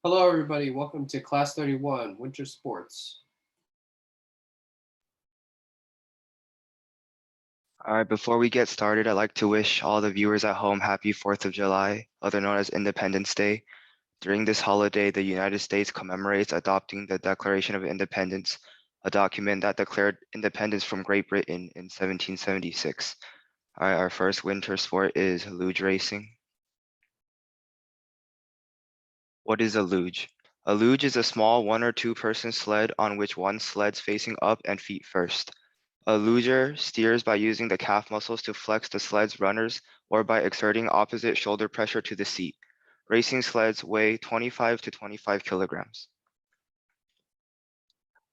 Hello, everybody. Welcome to Class 31, Winter Sports. All right, before we get started, I'd like to wish all the viewers at home happy 4th of July, other known as Independence Day. During this holiday, the United States commemorates adopting the Declaration of Independence, a document that declared independence from Great Britain in 1776. All right, our first winter sport is luge racing. What is a luge? A luge is a small 1 or 2 person sled on which one sled's facing up and feet first. A luger steers by using the calf muscles to flex the sled's runners or by exerting opposite shoulder pressure to the seat. Racing sleds weigh 25 to 25 kilograms.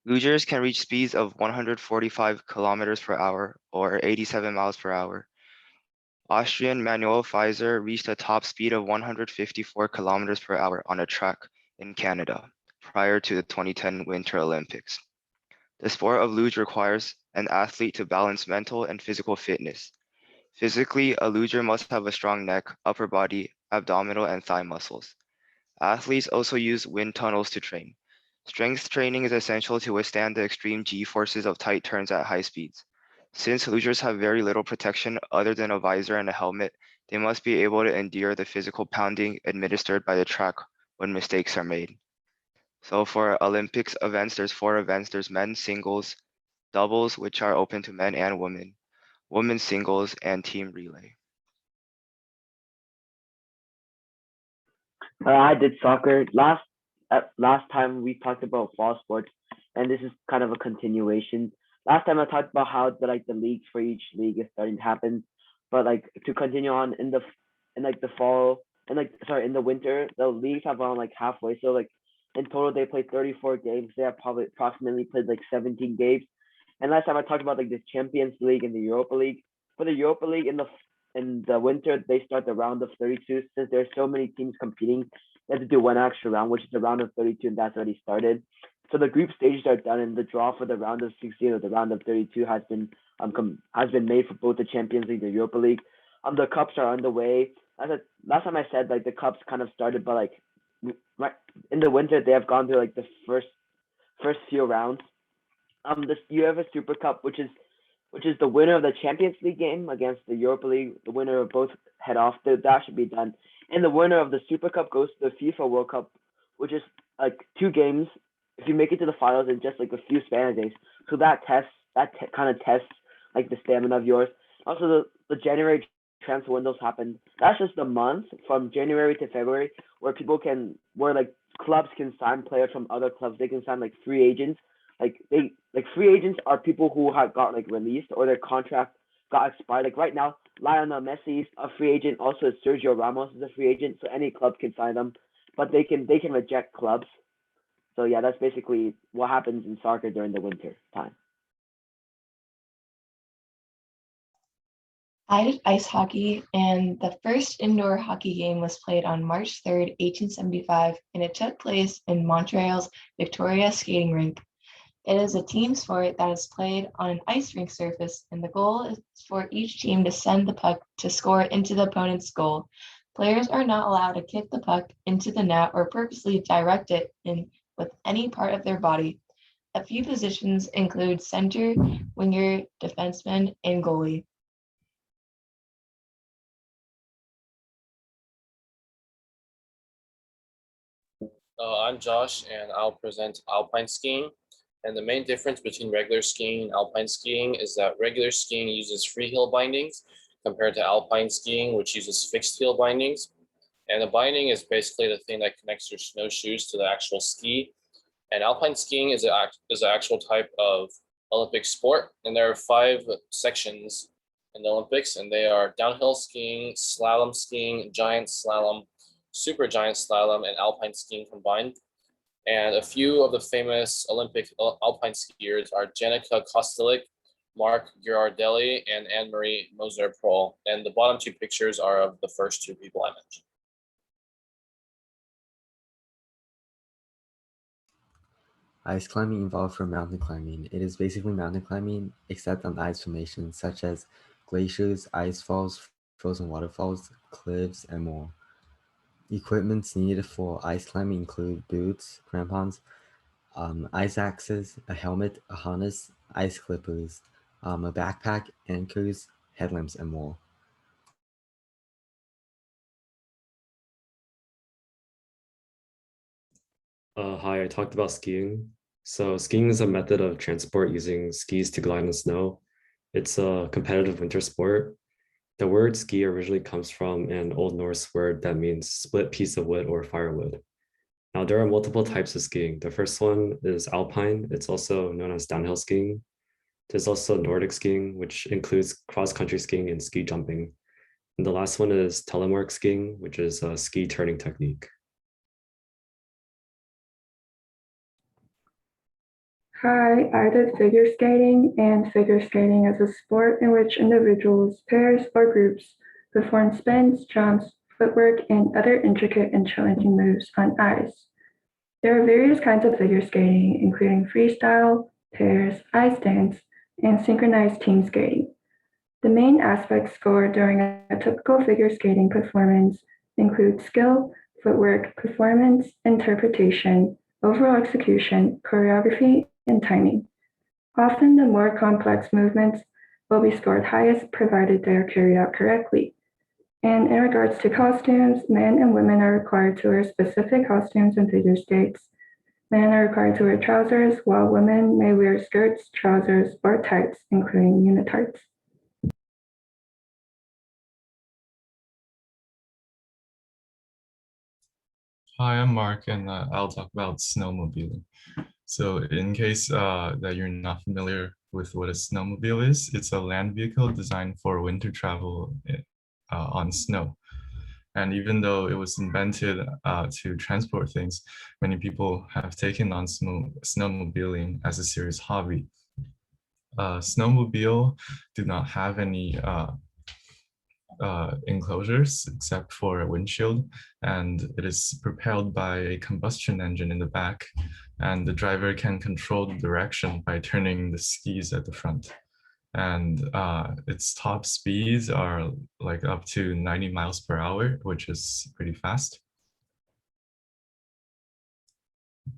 Lugers can reach speeds of 145 kilometers per hour or 87 miles per hour. Austrian Manuel Pfizer reached a top speed of 154 kilometers per hour on a track in Canada prior to the 2010 Winter Olympics. The sport of luge requires an athlete to balance mental and physical fitness. Physically, a luger must have a strong neck, upper body, abdominal, and thigh muscles. Athletes also use wind tunnels to train. Strength training is essential to withstand the extreme G-forces of tight turns at high speeds. Since lugers have very little protection other than a visor and a helmet, they must be able to endure the physical pounding administered by the track when mistakes are made. So for Olympics events, there's 4 events. There's men's singles, doubles, which are open to men and women, women's singles, and team relay. I did soccer last time we talked about fall sports, and this is kind of a continuation. Last time I talked about how the leagues for each league is starting to happen, but like to continue on in like the fall and like sorry in the winter the leagues have gone like halfway. So like in total they played 34 games. They have probably approximately played like 17 games. And last time I talked about like the Champions League and the Europa League. For the Europa League in the winter they start the round of 32 since there's so many teams competing. They have to do one extra round, which is the round of 32, and that's already started. So the group stages are done, and the draw for the round of 16 or the round of 32 has been made for both the Champions League, and the Europa League. The cups are underway. Last time I said like the cups kind of started, but like right in the winter they have gone through like the first few rounds. This UEFA Super Cup, which is the winner of the Champions League game against the Europa League. The winner of both head off. That should be done. And the winner of the Super Cup goes to the FIFA World Cup, which is like 2 games. If you make it to the finals in just like a few span of days, so kind of tests like the stamina of yours. Also, the January transfer windows happen. That's just a month from January to February where like clubs can sign players from other clubs. They can sign like free agents. Like free agents are people who have got like released or their contract got expired. Like right now, Lionel Messi is a free agent. Also, Sergio Ramos is a free agent. So any club can sign them, but they can reject clubs. So yeah, that's basically what happens in soccer during the winter time. I did ice hockey, and the first indoor hockey game was played on March 3rd, 1875, and it took place in Montreal's Victoria Skating Rink. It is a team sport that is played on an ice rink surface, and the goal is for each team to send the puck to score into the opponent's goal. Players are not allowed to kick the puck into the net or purposely direct it in with any part of their body. A few positions include center, winger, defenseman, and goalie. I'm Josh, and I'll present alpine skiing. And the main difference between regular skiing and alpine skiing is that regular skiing uses free heel bindings compared to alpine skiing, which uses fixed heel bindings. And the binding is basically the thing that connects your snowshoes to the actual ski. And alpine skiing is an actual type of Olympic sport, and there are 5 sections in the Olympics, and they are downhill skiing, slalom skiing, giant slalom, super giant slalom, and alpine skiing combined. And a few of the famous Olympic alpine skiers are Janica Kostelic, Mark Girardelli, and Anne-Marie Moser-Prol. And the bottom 2 pictures are of the first 2 people I mentioned. Ice climbing evolved from mountain climbing. It is basically mountain climbing, except on ice formations such as glaciers, ice falls, frozen waterfalls, cliffs, and more. Equipments needed for ice climbing include boots, crampons, ice axes, a helmet, a harness, ice clippers, a backpack, anchors, headlamps, and more. Hi, I talked about skiing. So skiing is a method of transport using skis to glide on snow. It's a competitive winter sport. The word ski originally comes from an Old Norse word that means split piece of wood or firewood. Now, there are multiple types of skiing. The first one is alpine. It's also known as downhill skiing. There's also Nordic skiing, which includes cross-country skiing and ski jumping. And the last one is telemark skiing, which is a ski turning technique. Hi, I did figure skating, and figure skating is a sport in which individuals, pairs, or groups perform spins, jumps, footwork, and other intricate and challenging moves on ice. There are various kinds of figure skating, including freestyle, pairs, ice dance, and synchronized team skating. The main aspects scored during a typical figure skating performance include skill, footwork, performance, interpretation, overall execution, choreography, and timing. Often the more complex movements will be scored highest provided they are carried out correctly. And in regards to costumes, men and women are required to wear specific costumes in figure skates. Men are required to wear trousers, while women may wear skirts, trousers, or tights, including unitards. Hi, I'm Mark, and I'll talk about snowmobiling. So in case that you're not familiar with what a snowmobile is, it's a land vehicle designed for winter travel on snow. And even though it was invented to transport things, many people have taken on snowmobiling as a serious hobby. Snowmobile do not have any enclosures except for a windshield, and it is propelled by a combustion engine in the back, and the driver can control the direction by turning the skis at the front. And its top speeds are like up to 90 miles per hour, which is pretty fast.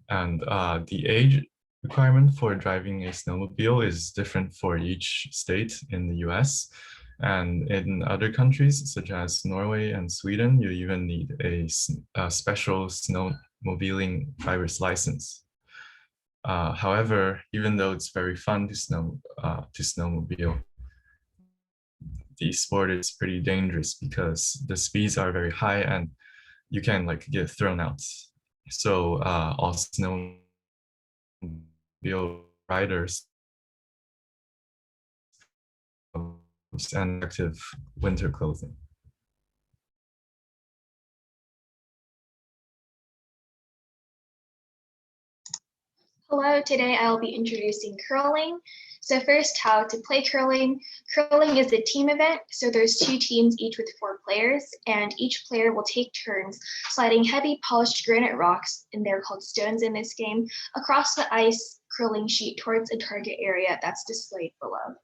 And the age requirement for driving a snowmobile is different for each state in the US. And in other countries, such as Norway and Sweden, you even need a special snowmobiling driver's license. However, even though it's very fun to snowmobile, the sport is pretty dangerous because the speeds are very high and you can like get thrown out. So all snowmobile riders and active winter clothing. Hello, today I'll be introducing curling. So first, how to play curling. Curling is a team event, so there's 2 teams, each with 4 players, and each player will take turns sliding heavy polished granite rocks, and they're called stones in this game, across the ice curling sheet towards a target area that's displayed below.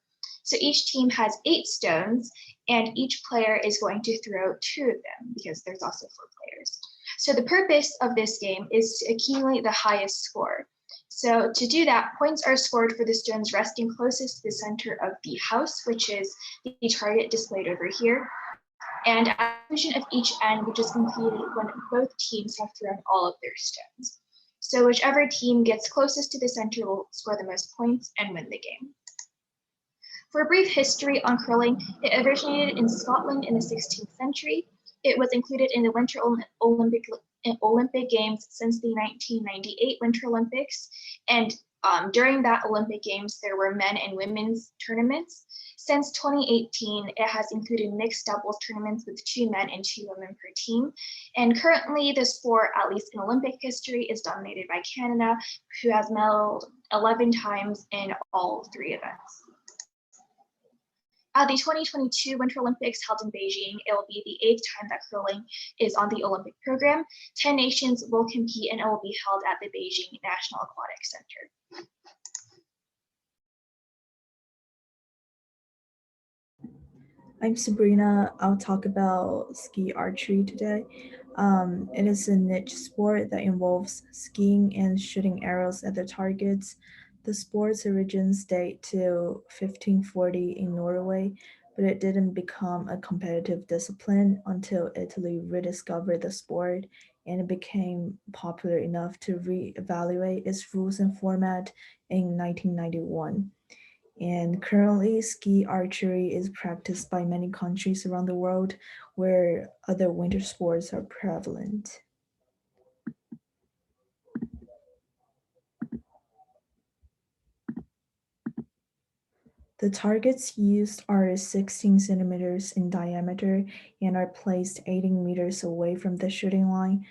So each team has 8 stones, and each player is going to throw 2 of them because there's also 4 players. So the purpose of this game is to accumulate the highest score. So to do that, points are scored for the stones resting closest to the center of the house, which is the target displayed over here. And at the conclusion of each end, which is completed when both teams have thrown all of their stones. So whichever team gets closest to the center will score the most points and win the game. For a brief history on curling, it originated in Scotland in the 16th century. It was included in the Winter Olympic Games since the 1998 Winter Olympics. And during that Olympic Games, there were men and women's tournaments. Since 2018, it has included mixed doubles tournaments with 2 men and 2 women per team. And currently, the sport, at least in Olympic history, is dominated by Canada, who has medaled 11 times in all 3 events. At the 2022 Winter Olympics held in Beijing, it will be the 8th time that curling is on the Olympic program. 10 nations will compete and it will be held at the Beijing National Aquatic Center. I'm Sabrina. I'll talk about ski archery today. It is a niche sport that involves skiing and shooting arrows at the targets. The sport's origins date to 1540 in Norway, but it didn't become a competitive discipline until Italy rediscovered the sport and it became popular enough to reevaluate its rules and format in 1991. And currently, ski archery is practiced by many countries around the world where other winter sports are prevalent. The targets used are 16 centimeters in diameter and are placed 18 meters away from the shooting line.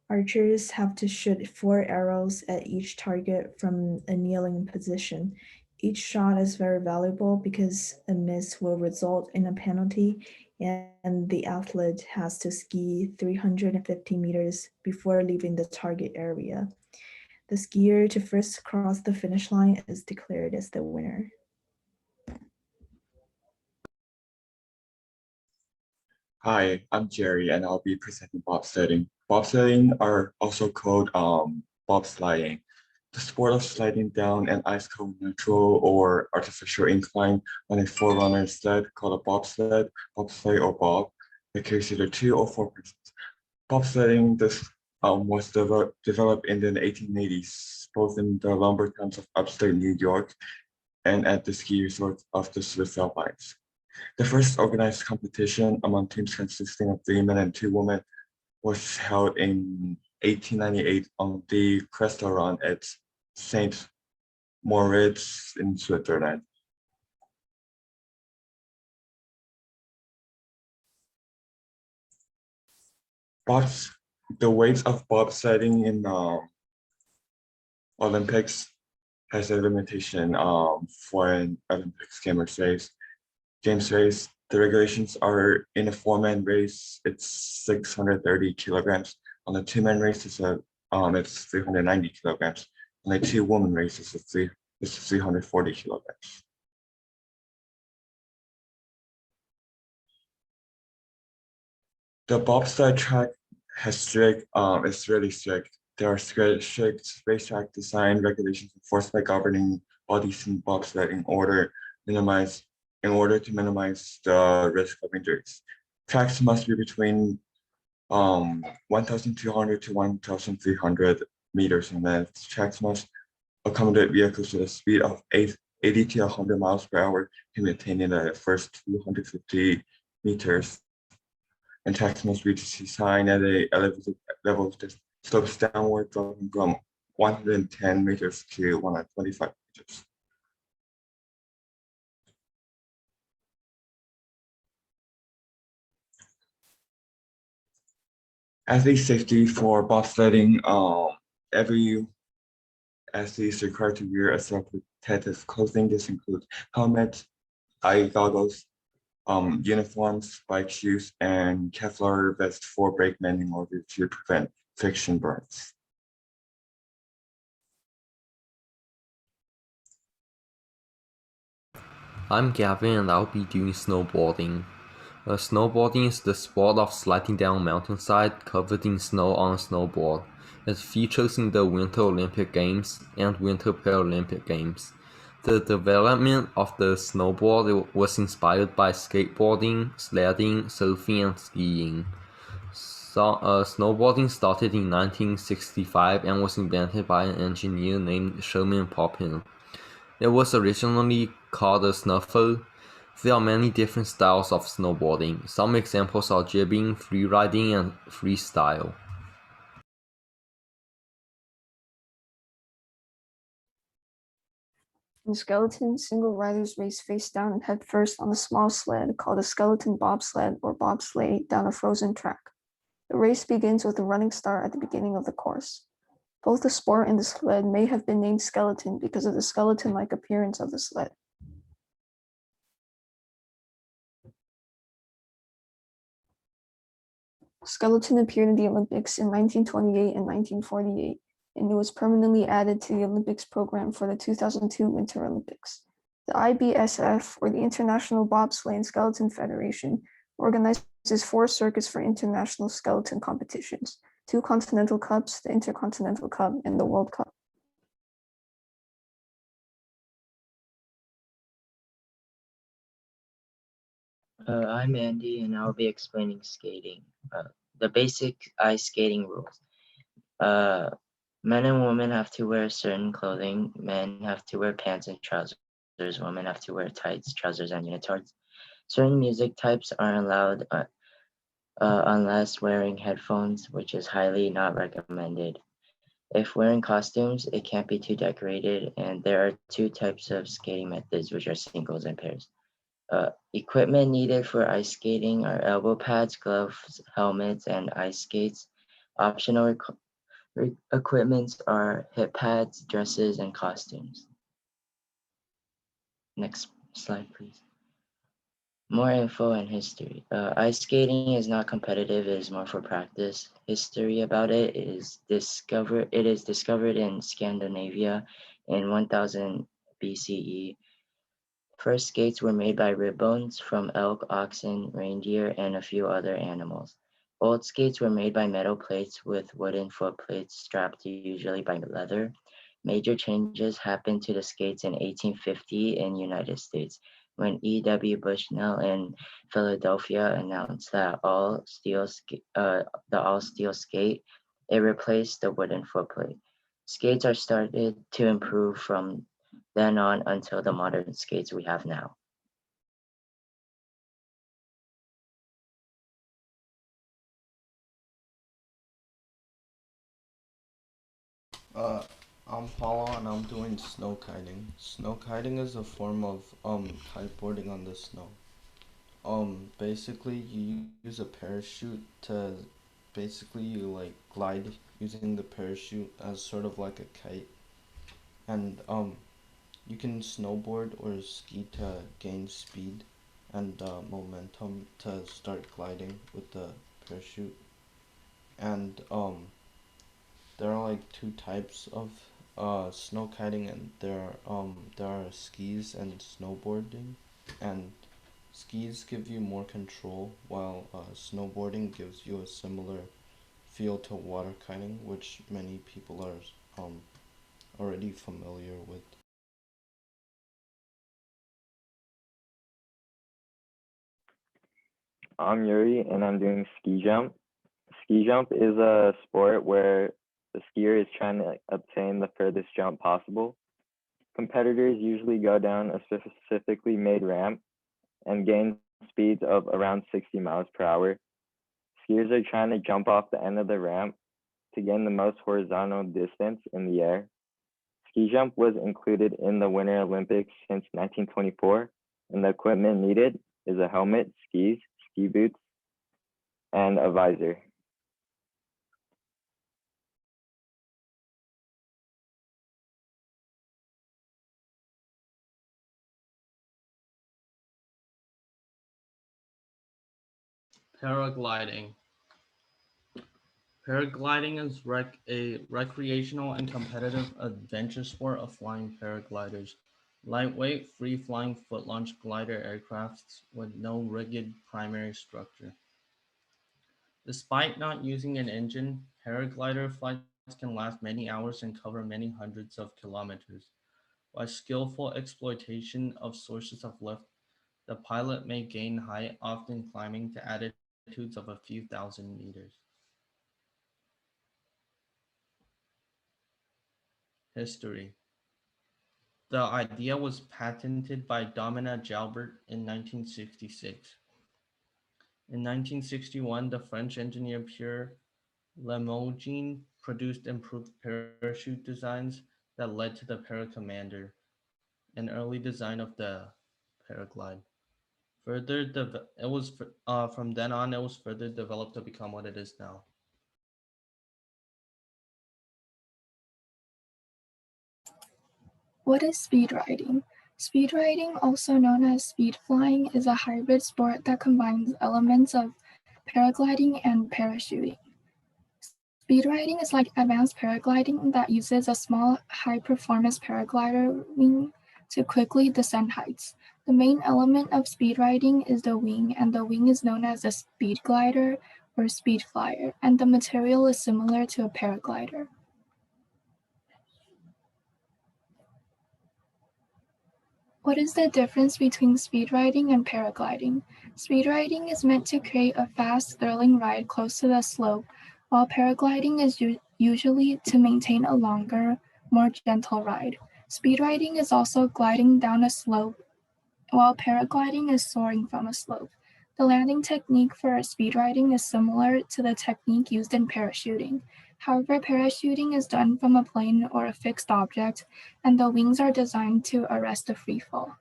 Archers have to shoot 4 arrows at each target from a kneeling position. Each shot is very valuable because a miss will result in a penalty, and the athlete has to ski 350 meters before leaving the target area. The skier to first cross the finish line is declared as the winner. Hi, I'm Jerry, and I'll be presenting bobsledding. Bobsledding are also called bobsliding. The sport of sliding down an ice-covered natural or artificial incline on a four-runner sled called a bobsled, bobsleigh, or bob that carries either 2 or 4 persons. Bobsledding was developed in the 1880s, both in the lumber towns of upstate New York and at the ski resorts of the Swiss Alpines. The first organized competition among teams consisting of 3 men and 2 women was held in 1898 on the Crestaron at St. Moritz in Switzerland. The weights of bobsledding in Olympics has a limitation for an Olympics games race. The regulations are in a 4-man race, it's 630 kilograms. On a 2-man race, it's 390 kilograms. On a 2-woman race, it's 340 kilograms. The bobsled track is really strict. There are strict racetrack design regulations enforced by governing bodies in bobsled in order to minimize the risk of injuries. Tracks must be between 1,200 to 1,300 meters in length. Tracks must accommodate vehicles with a speed of 80 to 100 miles per hour to maintain in the first 250 meters. And tracks must be designed at a elevated level that slopes downward, dropping from 110 meters to 125 meters. Athlete safety for bobsledding, every athlete is required to wear a self-protective clothing. This includes helmets, eye goggles, uniforms, bike shoes, and Kevlar vest for brakemen in order to prevent friction burns. I'm Gavin and I'll be doing snowboarding. Snowboarding is the sport of sliding down a mountainside covered in snow on a snowboard. It features in the Winter Olympic Games and Winter Paralympic Games. The development of the snowboard was inspired by skateboarding, sledding, surfing, and skiing. Snowboarding started in 1965 and was invented by an engineer named Sherman Poppin. It was originally called a snuffle. There are many different styles of snowboarding. Some examples are jibbing, freeriding, and freestyle. In skeleton, single riders race face down and head first on a small sled called a skeleton bobsled or bobsleigh down a frozen track. The race begins with a running start at the beginning of the course. Both the sport and the sled may have been named skeleton because of the skeleton-like appearance of the sled. Skeleton appeared in the Olympics in 1928 and 1948, and it was permanently added to the Olympics program for the 2002 Winter Olympics. The IBSF, or the International Bobsleigh and Skeleton Federation, organizes 4 circuits for international skeleton competitions, 2 Continental Cups, the Intercontinental Cup, and the World Cup. I'm Andy, and I'll be explaining skating. The basic ice skating rules. Men and women have to wear certain clothing. Men have to wear pants and trousers. Women have to wear tights, trousers, and unitards. Certain music types are allowed unless wearing headphones, which is highly not recommended. If wearing costumes, it can't be too decorated, and there are 2 types of skating methods, which are singles and pairs. Equipment needed for ice skating are elbow pads, gloves, helmets, and ice skates. Optional equipments are hip pads, dresses, and costumes. Next slide, please. More info and history. Ice skating is not competitive, it is more for practice. History about it is discovered in Scandinavia in 1000 BCE. First skates were made by rib bones from elk, oxen, reindeer, and a few other animals. Old skates were made by metal plates with wooden foot plates strapped usually by leather. Major changes happened to the skates in 1850 in United States when E.W. Bushnell in Philadelphia announced that all steel skate, it replaced the wooden foot plate. Skates are started to improve from then on until the modern skates we have now. I'm Paula and I'm doing snow kiting. Snow kiting is a form of kiteboarding on the snow. Basically you use a parachute to you like glide using the parachute as sort of like a kite. And you can snowboard or ski to gain speed and momentum to start gliding with the parachute. And there are like 2 types of snow kiting, and there are skis and snowboarding. And skis give you more control, while snowboarding gives you a similar feel to water kiting, which many people are already familiar with. I'm Yuri and I'm doing ski jump. Ski jump is a sport where the skier is trying to obtain the furthest jump possible. Competitors usually go down a specifically made ramp and gain speeds of around 60 miles per hour. Skiers are trying to jump off the end of the ramp to gain the most horizontal distance in the air. Ski jump was included in the Winter Olympics since 1924, and the equipment needed is a helmet, skis, ski boots, and a visor. Paragliding. Paragliding is a recreational and competitive adventure sport of flying paragliders. Lightweight, free-flying foot-launched glider aircrafts with no rigid primary structure. Despite not using an engine, paraglider flights can last many hours and cover many hundreds of kilometers. By skillful exploitation of sources of lift, the pilot may gain height, often climbing to altitudes of a few thousand meters. History. The idea was patented by Domina Jalbert in 1966. In 1961, the French engineer Pierre Limoges produced improved parachute designs that led to the Paracommander, an early design of the Paraglide. From then on, it was further developed to become what it is now. What is speed riding? Speed riding, also known as speed flying, is a hybrid sport that combines elements of paragliding and parachuting. Speed riding is like advanced paragliding that uses a small, high-performance paraglider wing to quickly descend heights. The main element of speed riding is the wing, and the wing is known as a speed glider or speed flyer, and the material is similar to a paraglider. What is the difference between speed riding and paragliding? Speed riding is meant to create a fast, thrilling ride close to the slope, while paragliding is usually to maintain a longer, more gentle ride. Speed riding is also gliding down a slope, while paragliding is soaring from a slope. The landing technique for speed riding is similar to the technique used in parachuting. However, parachuting is done from a plane or a fixed object, and the wings are designed to arrest the free fall.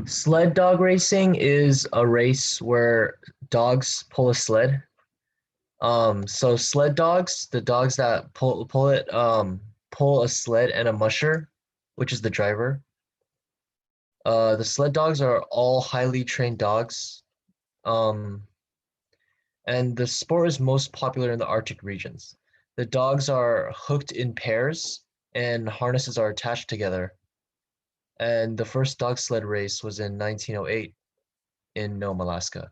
Sled dog racing is a race where dogs pull a sled. So sled dogs, the dogs that pull it, pull a sled and a musher, which is the driver. The sled dogs are all highly trained dogs. And the sport is most popular in the Arctic regions. The dogs are hooked in pairs and harnesses are attached together. And the first dog sled race was in 1908 in Nome, Alaska.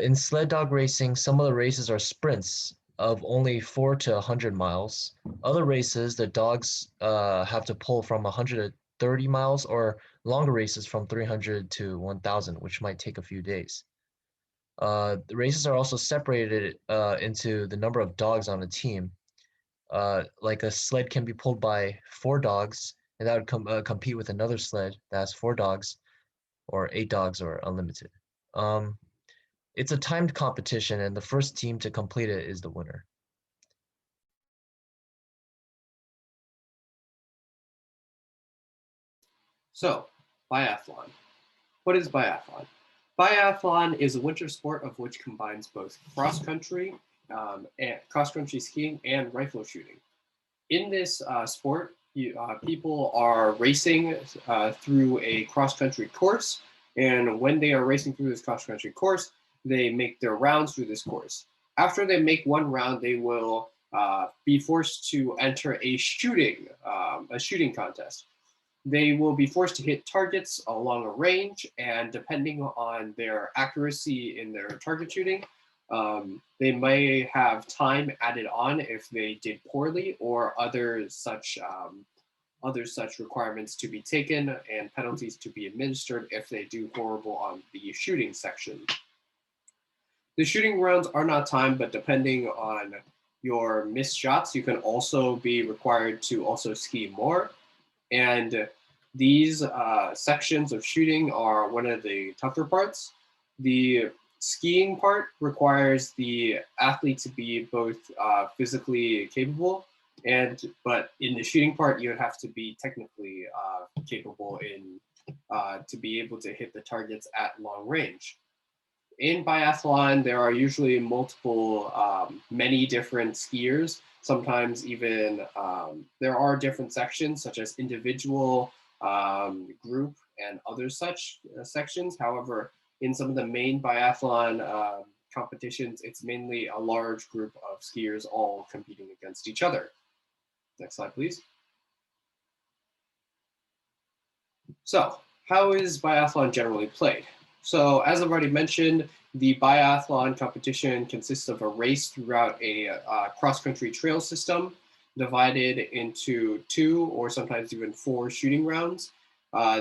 In sled dog racing, some of the races are sprints of only 4 to 100 miles. Other races, the dogs have to pull from 130 miles, or longer races from 300 to 1,000, which might take a few days. The races are also separated into the number of dogs on a team. Like a sled can be pulled by 4 dogs, and that would compete with another sled that has 4 dogs, or 8 dogs, or unlimited. It's a timed competition, and the first team to complete it is the winner. So, biathlon. What is biathlon? Biathlon is a winter sport of which combines both cross-country skiing and rifle shooting. In this sport, people are racing through a cross-country course, and when they are racing through this cross-country course, they make their rounds through this course. After they make one round, they will be forced to enter a shooting contest. They will be forced to hit targets along a range, and depending on their accuracy in their target shooting, they may have time added on if they did poorly, or other such requirements to be taken and penalties to be administered if they do horrible on the shooting section. The shooting rounds are not timed, but depending on your missed shots, you can also be required to also ski more. And these sections of shooting are one of the tougher parts. The skiing part requires the athlete to be both physically capable, but in the shooting part, you would have to be technically capable to be able to hit the targets at long range. In biathlon, there are usually many different skiers. Sometimes even there are different sections, such as individual, group, and other such sections. However, in some of the main biathlon competitions, it's mainly a large group of skiers all competing against each other. Next slide, please. So, how is biathlon generally played? So, as I've already mentioned, the biathlon competition consists of a race throughout a cross-country trail system divided into 2 or sometimes even 4 shooting rounds.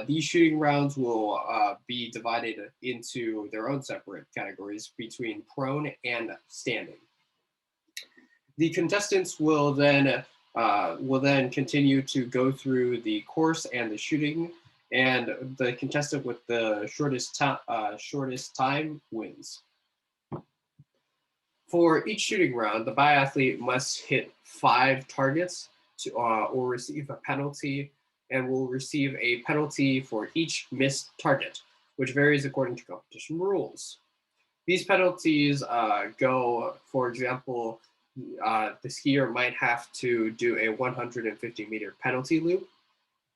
These shooting rounds will be divided into their own separate categories between prone and standing. The contestants will then continue to go through the course and the shooting, and the contestant with the shortest time wins. For each shooting round, the biathlete must hit 5 targets or receive a penalty, and will receive a penalty for each missed target, which varies according to competition rules. These penalties go, for example, the skier might have to do a 150-meter penalty loop.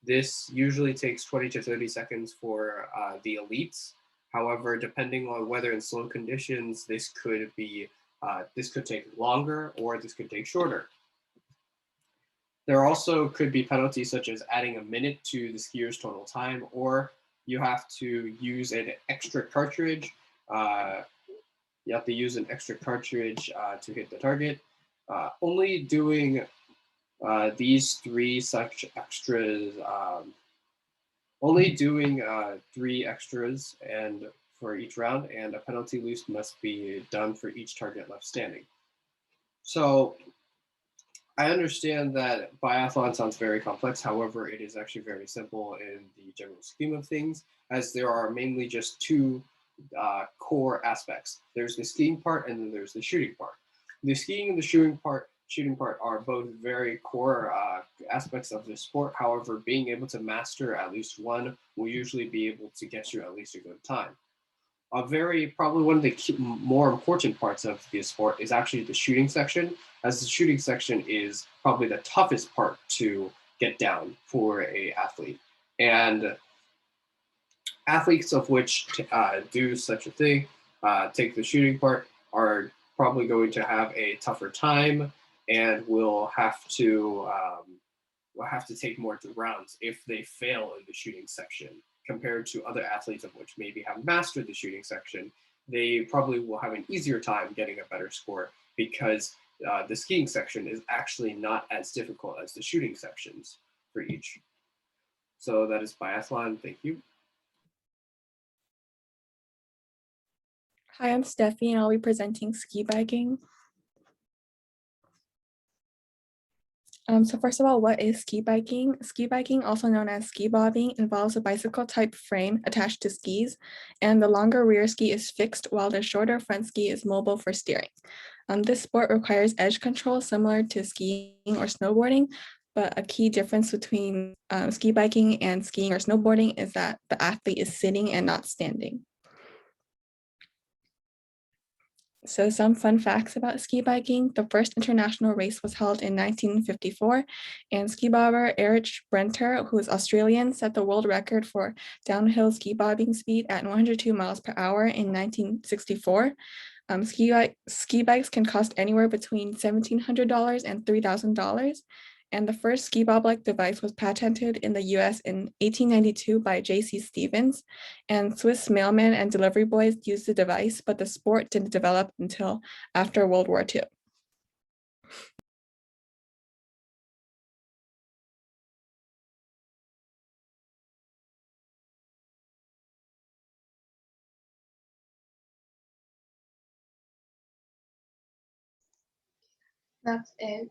This usually takes 20 to 30 seconds for the elites. However, depending on weather and slow conditions, this could take longer or this could take shorter. There also could be penalties such as adding a minute to the skier's total time, or you have to use an extra cartridge. You have to use an extra cartridge to hit the target. Only doing these three such extras, only doing 3 extras and for each round, and a penalty loose must be done for each target left standing. So I understand that biathlon sounds very complex. However, it is actually very simple in the general scheme of things, as there are mainly just 2 core aspects. There's the skiing part and then there's the shooting part. The skiing and the shooting part are both very core aspects of the sport. However, being able to master at least one will usually be able to get you at least a good time. Probably one of the more important parts of the sport is actually the shooting section, as the shooting section is probably the toughest part to get down for a athlete. And athletes of which do such a thing, take the shooting part, are probably going to have a tougher time and will have to take more rounds if they fail in the shooting section, compared to other athletes of which maybe have mastered the shooting section. They probably will have an easier time getting a better score because the skiing section is actually not as difficult as the shooting sections for each. So that is biathlon. Thank you. Hi, I'm Steffi, and I'll be presenting ski biking. So first of all, what is ski biking? Ski biking, also known as ski bobbing, involves a bicycle-type frame attached to skis, and the longer rear ski is fixed while the shorter front ski is mobile for steering. This sport requires edge control similar to skiing or snowboarding, but a key difference between ski biking and skiing or snowboarding is that the athlete is sitting and not standing. So some fun facts about ski biking. The first international race was held in 1954, and ski bobber Erich Brenter, who is Australian, set the world record for downhill ski bobbing speed at 102 miles per hour in 1964. Ski bikes can cost anywhere between $1,700 and $3,000. And the first ski bob-like device was patented in the US in 1892 by J.C. Stevens, and Swiss mailmen and delivery boys used the device, but the sport didn't develop until after World War II. That's it.